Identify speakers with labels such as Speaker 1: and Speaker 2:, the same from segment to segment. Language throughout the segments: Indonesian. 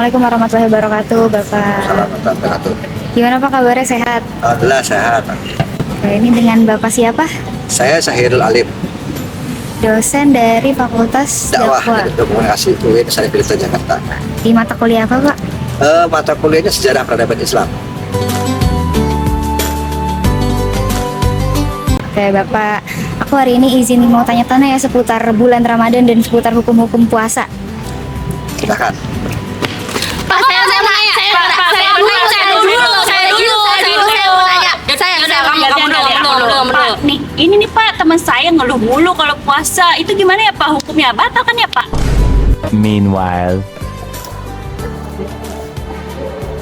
Speaker 1: Assalamualaikum warahmatullahi wabarakatuh, Bapak.
Speaker 2: Selamat wabarakatuh.
Speaker 1: Gimana Pak kabarnya, sehat?
Speaker 2: Alhamdulillah sehat.
Speaker 1: Oke, ini dengan Bapak siapa?
Speaker 2: Saya Sahirul Alim,
Speaker 1: Dosen dari Fakultas
Speaker 2: dakwah
Speaker 1: Dakwah.
Speaker 2: dan komunikasi UIN Syarif Hidayatullah Jakarta.
Speaker 1: Di mata kuliah apa, Pak?
Speaker 2: Mata kuliahnya sejarah peradaban Islam.
Speaker 1: Oke, Bapak. Aku hari ini izin mau tanya-tanya ya seputar bulan Ramadan dan seputar hukum-hukum puasa.
Speaker 2: Silakan.
Speaker 3: Pak, saya mau nanya. Saya dulu. Pak, nih, ini nih Pak, teman saya ngeluh mulu kalau puasa. Itu gimana ya Pak hukumnya? Batal kan ya Pak?
Speaker 4: Meanwhile,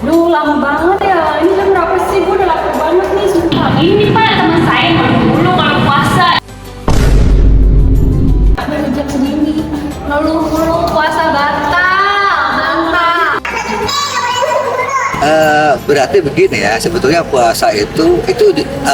Speaker 3: Duh, lama banget ya. Ini jam berapa sih? Gue udah lapar banget nih, sumpah. Ini nih Pak, teman saya ngeluh mulu kalau puasa. Baru jam segini. Ngeluh mulu puasa batal.
Speaker 2: Berarti begini ya, sebetulnya puasa itu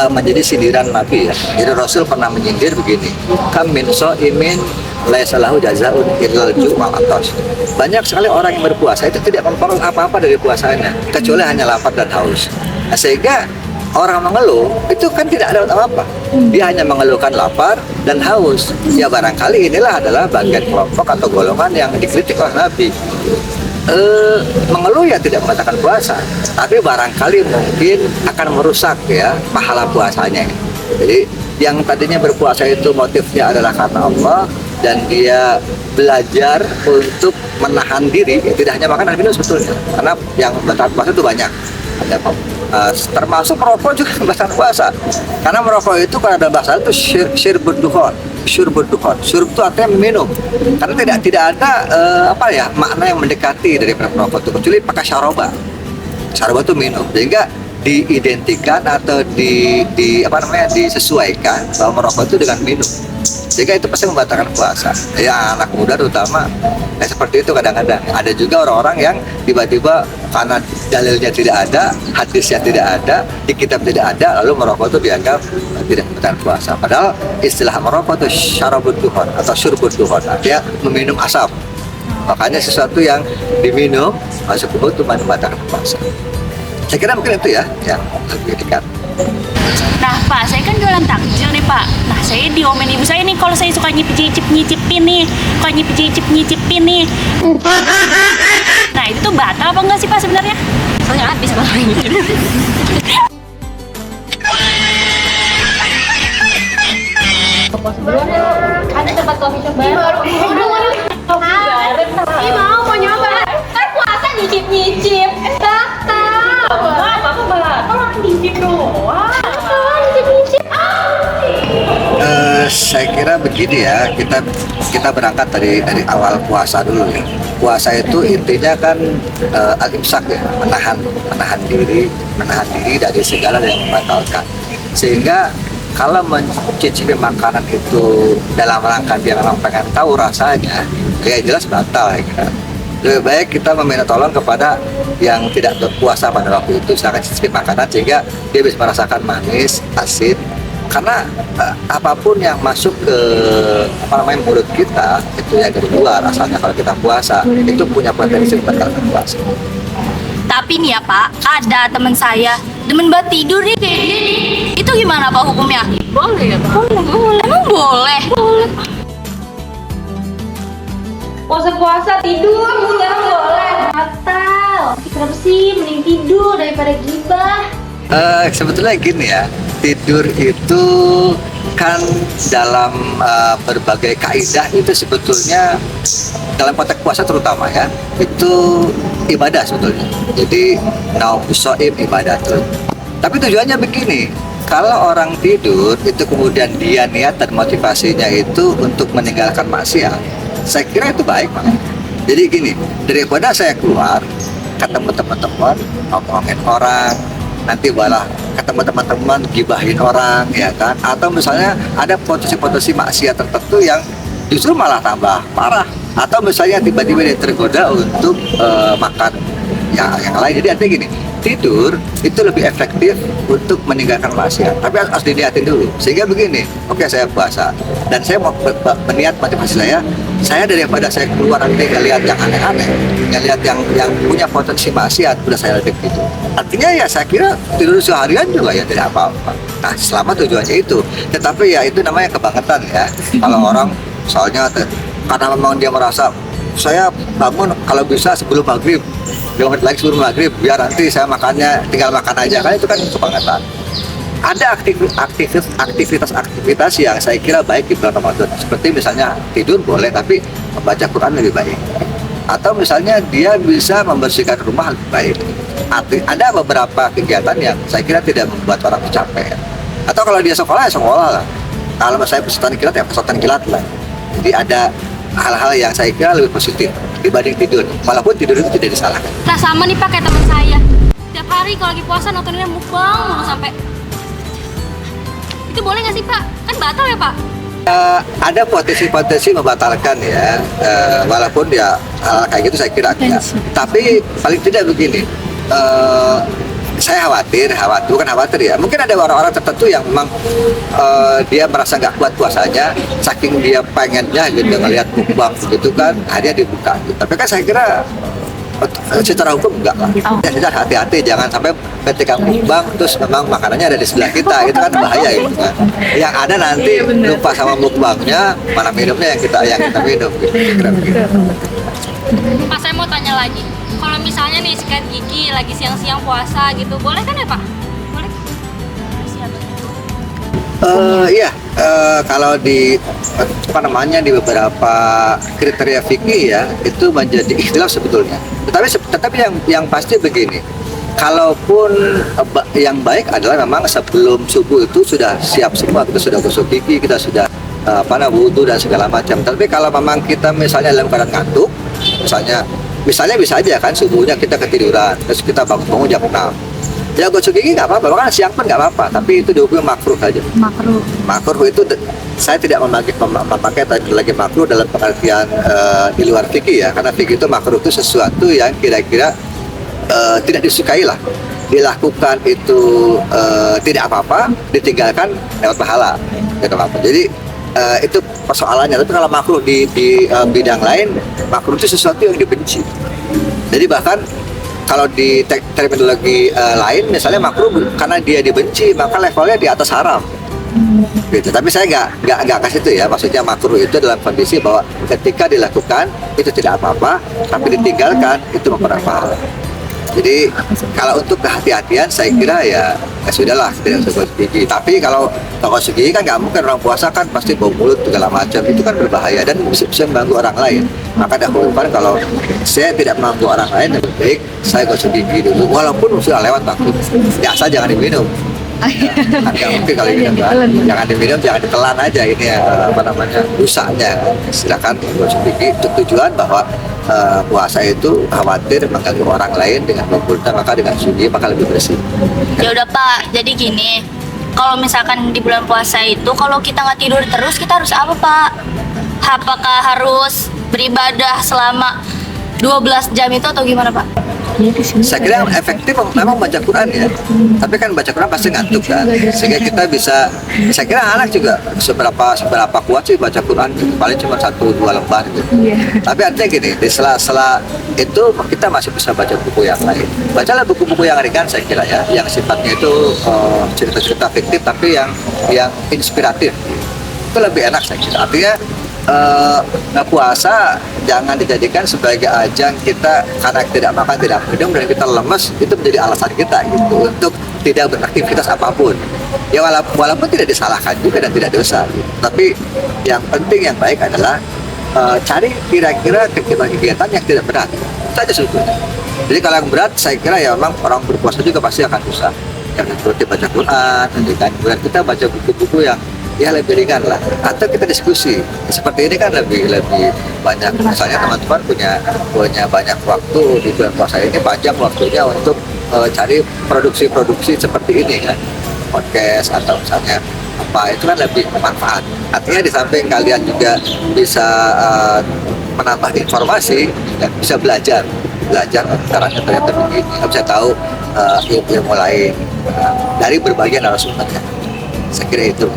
Speaker 2: menjadi sindiran Nabi ya. Jadi Rasul pernah menyindir begini, kam min shaimin laisa lahu jazaa'un illal ju' wal 'atash. Banyak sekali orang yang berpuasa itu tidak memperoleh apa-apa dari puasanya kecuali hanya lapar dan haus. Nah, sehingga orang mengeluh itu kan tidak ada apa-apa. Dia hanya mengeluhkan lapar dan haus. Ya barangkali inilah adalah bagian kelompok atau golongan yang dikritik oleh Nabi. Mengeluh ya tidak membatalkan puasa, tapi barangkali mungkin akan merusak ya pahala puasanya. Jadi yang tadinya berpuasa itu motifnya adalah karena Allah dan dia belajar untuk menahan diri, ya, tidak hanya makan dan minum sebetulnya, karena yang batal puasa itu banyak. Ada termasuk merokok juga batal puasa, karena merokok itu kalau ada bahasa itu syurbud dukhon. Syurb itu artinya minum, karena tidak ada makna yang mendekati dari merokok itu kecuali pakai syaroba itu minum, sehingga diidentikan atau disesuaikan bahwa merokok itu dengan minum, sehingga itu pasti membatalkan puasa. Ya anak muda terutama seperti itu. Kadang-kadang ada juga orang-orang yang tiba-tiba karena dalilnya tidak ada, hadisnya tidak ada, di kitab tidak ada, lalu merokok itu dianggap tidak membatalkan puasa. Padahal istilah merokok itu syarabud dukhon atau syurbud dukhon, artinya meminum asap. Makanya sesuatu yang diminum masuk tubuh itu membatalkan puasa. Saya kira mungkin itu ya yang lebih dekat.
Speaker 3: Nah Pak, saya kan jualan takjil nih Pak. Nah saya diomelin ibu saya nih kalau saya suka nyicipin nih. Nah itu tuh batal apa enggak sih Pak sebenarnya? Soalnya habis Pak. Ada tempat coffee shop baru. Mau nyoba. Kan puasa nyicip.
Speaker 2: Saya kira begini ya, kita berangkat dari awal puasa dulu ya. Puasa itu intinya kan al-imsak ya, menahan diri dari segala yang membatalkan. Sehingga kalau mencicipi makanan itu dalam rangka dia memang pengen tahu rasanya, ya jelas batal ya kan. Lebih baik kita meminta tolong kepada yang tidak berpuasa pada waktu itu, silakan cicipi makanan sehingga dia bisa merasakan manis, asin. Karena apapun yang masuk ke mulut kita itu yang dari luar asalnya kalau kita puasa itu punya potensi membatalkan puasa.
Speaker 5: Tapi nih ya Pak, ada teman saya demen banget tidur nih kayak gini nih. Itu gimana Pak hukumnya?
Speaker 3: Boleh ya Pak? Boleh.
Speaker 5: Emang boleh?
Speaker 3: Puasa tidur nggak boleh, batal. Kenapa sih mending tidur daripada gibah?
Speaker 2: Sebetulnya gini ya, tidur itu kan dalam berbagai kaidah itu sebetulnya dalam konteks puasa terutama ya, itu ibadah sebetulnya. Jadi naumus shaim ibadatun. Tapi tujuannya begini, kalau orang tidur itu kemudian dia niat dan motivasinya itu untuk meninggalkan maksiat, saya kira itu baik Pak. Jadi gini, daripada saya keluar ketemu teman-teman ngomongin orang, nanti malah ketemu teman-teman gibahin orang ya kan, atau misalnya ada potensi-potensi maksiat tertentu yang justru malah tambah parah, atau misalnya tiba-tiba dia tergoda untuk makan yang lain. Jadi artinya gini, tidur itu lebih efektif untuk meninggalkan maksiat. Tapi harus dilihatin dulu. Sehingga begini, oke saya puasa dan saya mau berniat motivasi saya daripada saya keluar nanti ngelihat yang aneh-aneh, ngelihat yang punya potensi maksiat, udah saya lebih gitu. Artinya ya saya kira tidur seharian juga ya tidak apa-apa. Nah, selama tujuannya itu. Tetapi ya itu namanya kebangetan ya. Kalau orang soalnya karena memang dia merasa saya bangun kalau bisa sebelum maghrib, 2 menit lagi sebelum maghrib, biar nanti saya makannya tinggal makan aja, kan itu kan kebangetan. Ada aktivitas yang saya kira baik di bulan Ramadan, seperti misalnya tidur boleh, tapi membaca Quran lebih baik. Atau misalnya dia bisa membersihkan rumah lebih baik. Ada beberapa kegiatan yang saya kira tidak membuat orang capek. Atau kalau dia sekolah ya sekolah lah. Kalau saya peserta kilat ya peserta kilat lah. Jadi ada hal-hal yang saya kira lebih positif dibanding tidur, walaupun tidur itu tidak disalahkan.
Speaker 5: Nah sama nih Pak kayak teman saya. Tiap hari kalau lagi puasa nontonnya mukbang mulu sampai. Itu boleh nggak sih Pak? Kan batal ya Pak?
Speaker 2: Ada potensi membatalkan ya, walaupun ya kayak gitu saya kira enggak. Tapi paling tidak begini, saya bukan khawatir ya. Mungkin ada orang-orang tertentu yang memang dia merasa nggak kuat puasanya, saking dia pengennya gitu ngelihat mukbang gitu kan, akhirnya dibuka. Gitu. Tapi kan saya kira secara hukum enggak lah. Ya sudah hati-hati, jangan sampai ketika mukbang terus memang makanannya ada di sebelah kita, itu kan bahaya gitu kan. Yang ada nanti lupa sama mukbangnya, mana minumnya yang kita minum gitu. Kira-kira.
Speaker 5: Pak saya mau tanya lagi. Kalau misalnya nih sikat gigi lagi siang-siang puasa gitu, boleh kan ya Pak? Boleh?
Speaker 2: Iya, kalau di di beberapa kriteria fikih ya itu menjadi ikhtilaf sebetulnya. Tetapi yang pasti begini, kalaupun yang baik adalah memang sebelum subuh itu sudah siap semua, kita sudah gosok gigi, kita sudah wudhu dan segala macam. Tapi kalau memang kita misalnya dalam keadaan ngantuk, misalnya bisa aja kan subuhnya kita ketiduran, terus kita bangun jam 6. Ya gosok gigi nggak apa-apa, bahkan siang pun nggak apa-apa, tapi itu dihukum makruh saja. Makruh itu saya tidak memakai lagi makruh dalam pengertian di luar fikih ya, karena fikih itu makruh itu sesuatu yang kira-kira tidak disukai lah. Dilakukan itu tidak apa-apa, ditinggalkan dapat pahala, tidak apa-apa. Jadi itu persoalannya. Tapi kalau makruh di bidang lain, makruh itu sesuatu yang dibenci. Jadi bahkan kalau di terminologi lain, misalnya makruh karena dia dibenci, maka levelnya di atas haram. Gitu. Tapi saya nggak kasih itu ya. Maksudnya makruh itu dalam kondisi bahwa ketika dilakukan itu tidak apa-apa, tapi ditinggalkan itu memperoleh pahala. Jadi kalau untuk kehati-hatian saya kira ya sudahlah, tidak usah gosok gigi. Tapi kalau gosok gigi kan nggak mungkin, orang puasa kan pasti bau mulut segala macam, itu kan berbahaya dan bisa mengganggu orang lain. Maka dahulukan kalau saya tidak mengganggu orang lain, lebih baik saya gosok gigi dulu, walaupun sudah lewat waktu. Biasa jangan diminum. Nggak mungkin kalau minum kan. Jangan diminum, jangan ditelan aja ini rusaknya. Silakan gosok gigi untuk tujuan bahwa puasa itu khawatir mengganggu orang lain dengan memulta, maka dengan suci maka lebih bersih.
Speaker 5: Ya udah Pak, jadi gini, kalau misalkan di bulan puasa itu kalau kita nggak tidur terus, kita harus apa Pak? Apakah harus beribadah selama 12 jam itu atau gimana Pak?
Speaker 2: Saya kira yang efektif memang baca Quran ya, tapi kan baca Quran pasti ngantuk kan, sehingga kita bisa, saya kira anak juga seberapa kuat sih baca Quran, paling cuma 1-2 lembar gitu. Tapi artinya gini, di sela-sela itu kita masih bisa baca buku yang lain. Bacalah buku-buku yang ringan saya kira ya, yang sifatnya itu cerita-cerita fiktif tapi yang inspiratif, itu lebih enak saya kira. Artinya puasa jangan dijadikan sebagai ajang kita karena tidak makan, tidak minum dan kita lemes, itu menjadi alasan kita gitu untuk tidak beraktivitas apapun. Ya walaupun tidak disalahkan juga dan tidak dosa gitu. Tapi yang penting yang baik adalah cari kira-kira kegiatan yang tidak berat. Itu aja sebetulnya. Jadi kalau yang berat saya kira ya memang orang berpuasa juga pasti akan susah. Yang seperti baca Quran, kemudian kita baca buku-buku yang ya lebih ringan lah, atau kita diskusi seperti ini kan lebih banyak. Misalnya teman-teman punya banyak waktu di bulan puasa ini, panjang waktunya untuk cari produksi seperti ini kan, podcast atau misalnya apa, itu kan lebih bermanfaat. Artinya di samping kalian juga bisa menambah informasi dan bisa belajar belajar caranya ternyata begini. Saya tahu ilmu lain dari berbagai narasumber. Saya kira itu.